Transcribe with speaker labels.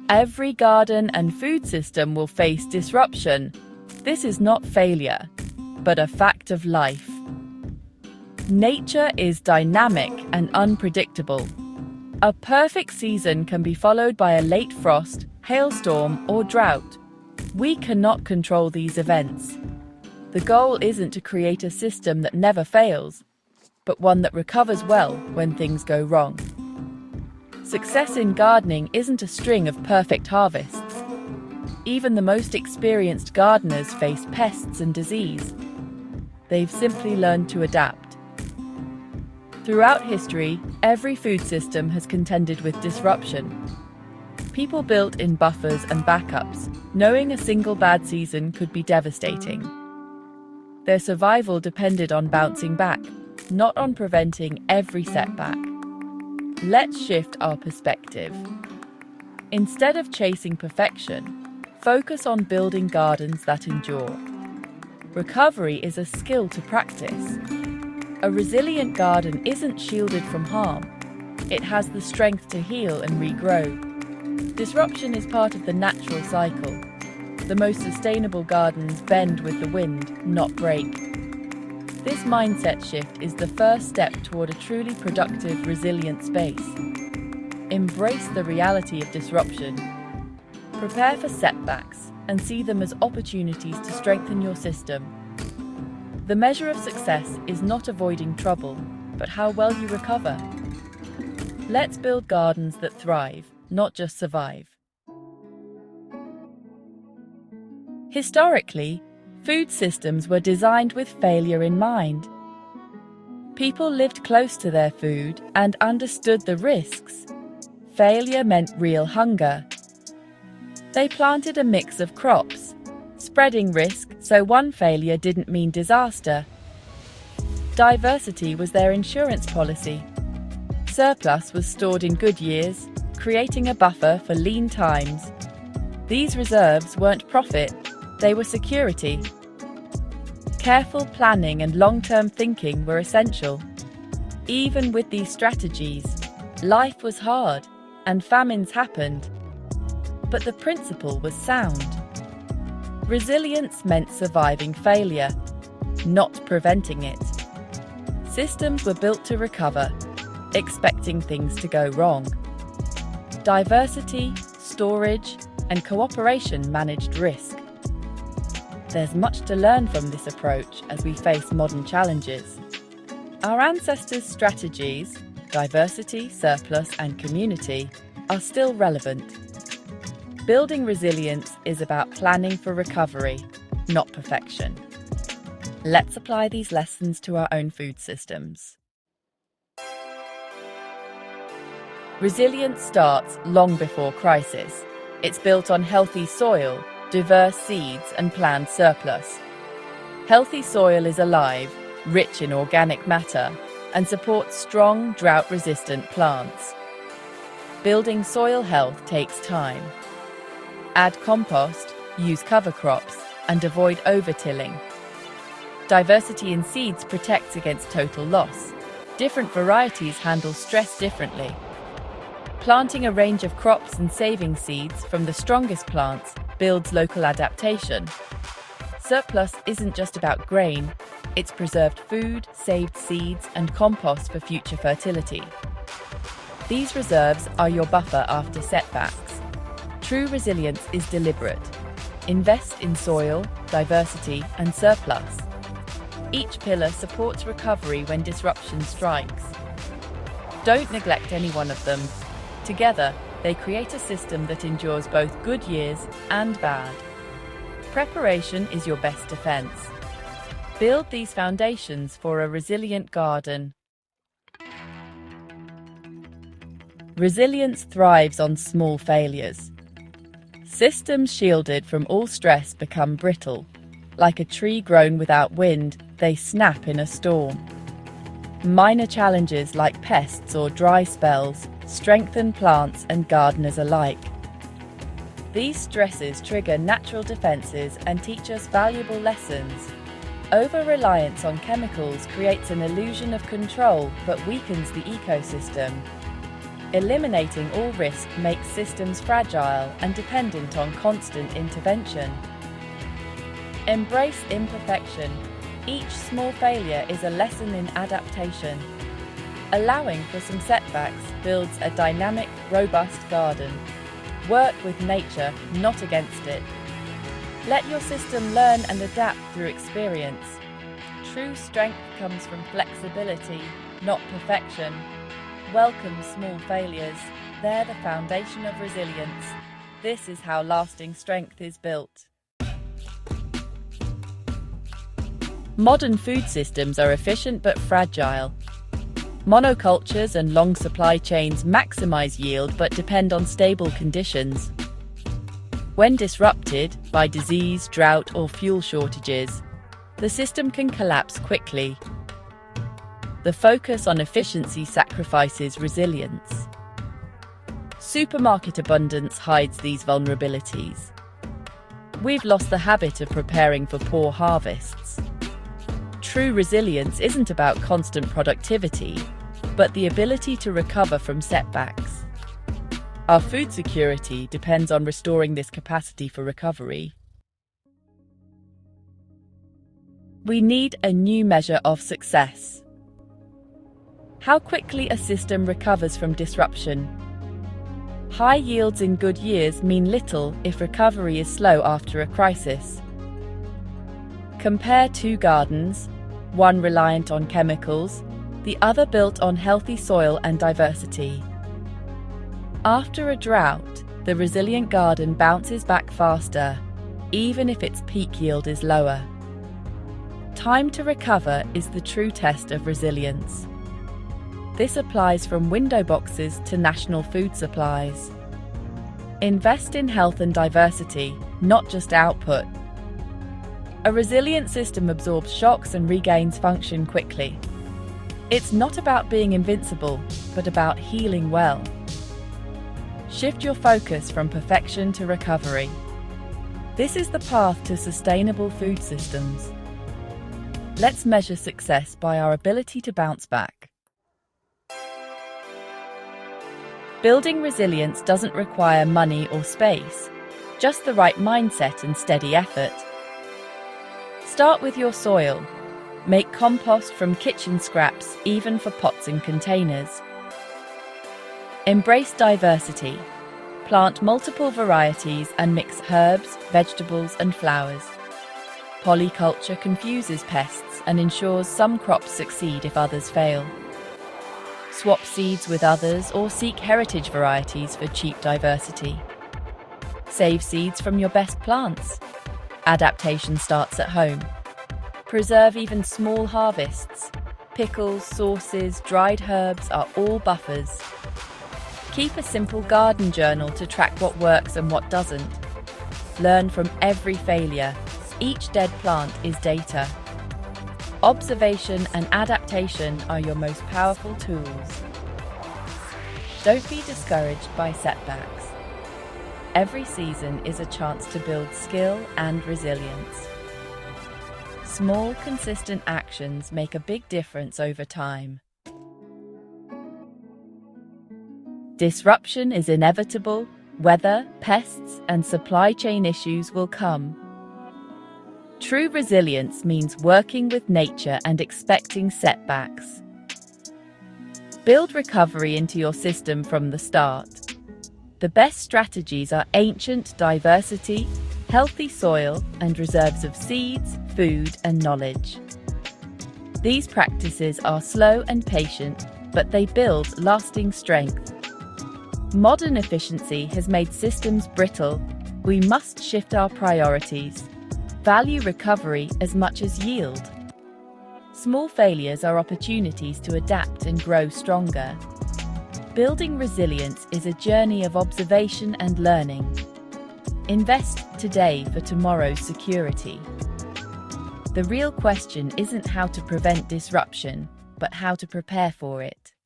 Speaker 1: Every garden and food system will face disruption. This is not failure, but a fact of life. Nature is dynamic and unpredictable. A perfect season can be followed by a late frost, hailstorm, or drought. We cannot control these events. The goal isn't to create a system that never fails, but one that recovers well when things go wrong. Success in gardening isn't a string of perfect harvests. Even the most experienced gardeners face pests and disease. They've simply learned to adapt. Throughout history, every food system has contended with disruption. People built in buffers and backups, knowing a single bad season could be devastating. Their survival depended on bouncing back, not on preventing every setback. Let's shift our perspective. Instead of chasing perfection, focus on building gardens that endure. Recovery is a skill to practice. A resilient garden isn't shielded from harm. It has the strength to heal and regrow. Disruption is part of the natural cycle. The most sustainable gardens bend with the wind, not break. This mindset shift is the first step toward a truly productive, resilient space. Embrace the reality of disruption. Prepare for setbacks and see them as opportunities to strengthen your system. The measure of success is not avoiding trouble, but how well you recover. Let's build gardens that thrive, not just survive. Historically, food systems were designed with failure in mind. People lived close to their food and understood the risks. Failure meant real hunger. They planted a mix of crops, spreading risk so one failure didn't mean disaster. Diversity was their insurance policy. Surplus was stored in good years, creating a buffer for lean times. These reserves weren't profit, they were security. Careful planning and long-term thinking were essential. Even with these strategies, life was hard and famines happened. But the principle was sound. Resilience meant surviving failure, not preventing it. Systems were built to recover, expecting things to go wrong. Diversity, storage, and cooperation managed risk. There's much to learn from this approach as we face modern challenges. Our ancestors' strategies, diversity, surplus, and community, are still relevant. Building resilience is about planning for recovery, not perfection. Let's apply these lessons to our own food systems. Resilience starts long before crisis. It's built on healthy soil, diverse seeds, and planned surplus. Healthy soil is alive, rich in organic matter, and supports strong, drought-resistant plants. Building soil health takes time. Add compost, use cover crops, and avoid over-tilling. Diversity in seeds protects against total loss. Different varieties handle stress differently. Planting a range of crops and saving seeds from the strongest plants builds local adaptation. Surplus isn't just about grain, it's preserved food, saved seeds, and compost for future fertility. These reserves are your buffer after setbacks. True resilience is deliberate. Invest in soil, diversity, and surplus. Each pillar supports recovery when disruption strikes. Don't neglect any one of them. Together, they create a system that endures both good years and bad. Preparation is your best defense. Build these foundations for a resilient garden. Resilience thrives on small failures. Systems shielded from all stress become brittle. Like a tree grown without wind, they snap in a storm. Minor challenges like pests or dry spells strengthen plants and gardeners alike. These stresses trigger natural defenses and teach us valuable lessons. Over-reliance on chemicals creates an illusion of control but weakens the ecosystem. Eliminating all risk makes systems fragile and dependent on constant intervention. Embrace imperfection. Each small failure is a lesson in adaptation. Allowing for some setbacks builds a dynamic, robust garden. Work with nature, not against it. Let your system learn and adapt through experience. True strength comes from flexibility, not perfection. Welcome small failures. They're the foundation of resilience. This is how lasting strength is built. Modern food systems are efficient but fragile. Monocultures and long supply chains maximize yield but depend on stable conditions. When disrupted by disease, drought, or fuel shortages, the system can collapse quickly. The focus on efficiency sacrifices resilience. Supermarket abundance hides these vulnerabilities. We've lost the habit of preparing for poor harvests. True resilience isn't about constant productivity, but the ability to recover from setbacks. Our food security depends on restoring this capacity for recovery. We need a new measure of success. How quickly a system recovers from disruption. High yields in good years mean little if recovery is slow after a crisis. Compare two gardens, one reliant on chemicals, the other built on healthy soil and diversity. After a drought, the resilient garden bounces back faster, even if its peak yield is lower. Time to recover is the true test of resilience. This applies from window boxes to national food supplies. Invest in health and diversity, not just output. A resilient system absorbs shocks and regains function quickly. It's not about being invincible, but about healing well. Shift your focus from perfection to recovery. This is the path to sustainable food systems. Let's measure success by our ability to bounce back. Building resilience doesn't require money or space, just the right mindset and steady effort. Start with your soil. Make compost from kitchen scraps, even for pots and containers. Embrace diversity. Plant multiple varieties and mix herbs, vegetables, and flowers. Polyculture confuses pests and ensures some crops succeed if others fail. Swap seeds with others or seek heritage varieties for cheap diversity. Save seeds from your best plants. Adaptation starts at home. Preserve even small harvests. Pickles, sauces, dried herbs are all buffers. Keep a simple garden journal to track what works and what doesn't. Learn from every failure. Each dead plant is data. Observation and adaptation are your most powerful tools. Don't be discouraged by setbacks. Every season is a chance to build skill and resilience. Small, consistent actions make a big difference over time. Disruption is inevitable. Weather, pests, and supply chain issues will come. True resilience means working with nature and expecting setbacks. Build recovery into your system from the start. The best strategies are ancient diversity, healthy soil, and reserves of seeds, food, and knowledge. These practices are slow and patient, but they build lasting strength. Modern efficiency has made systems brittle. We must shift our priorities. Value recovery as much as yield. Small failures are opportunities to adapt and grow stronger. Building resilience is a journey of observation and learning. Invest today for tomorrow's security. The real question isn't how to prevent disruption, but how to prepare for it.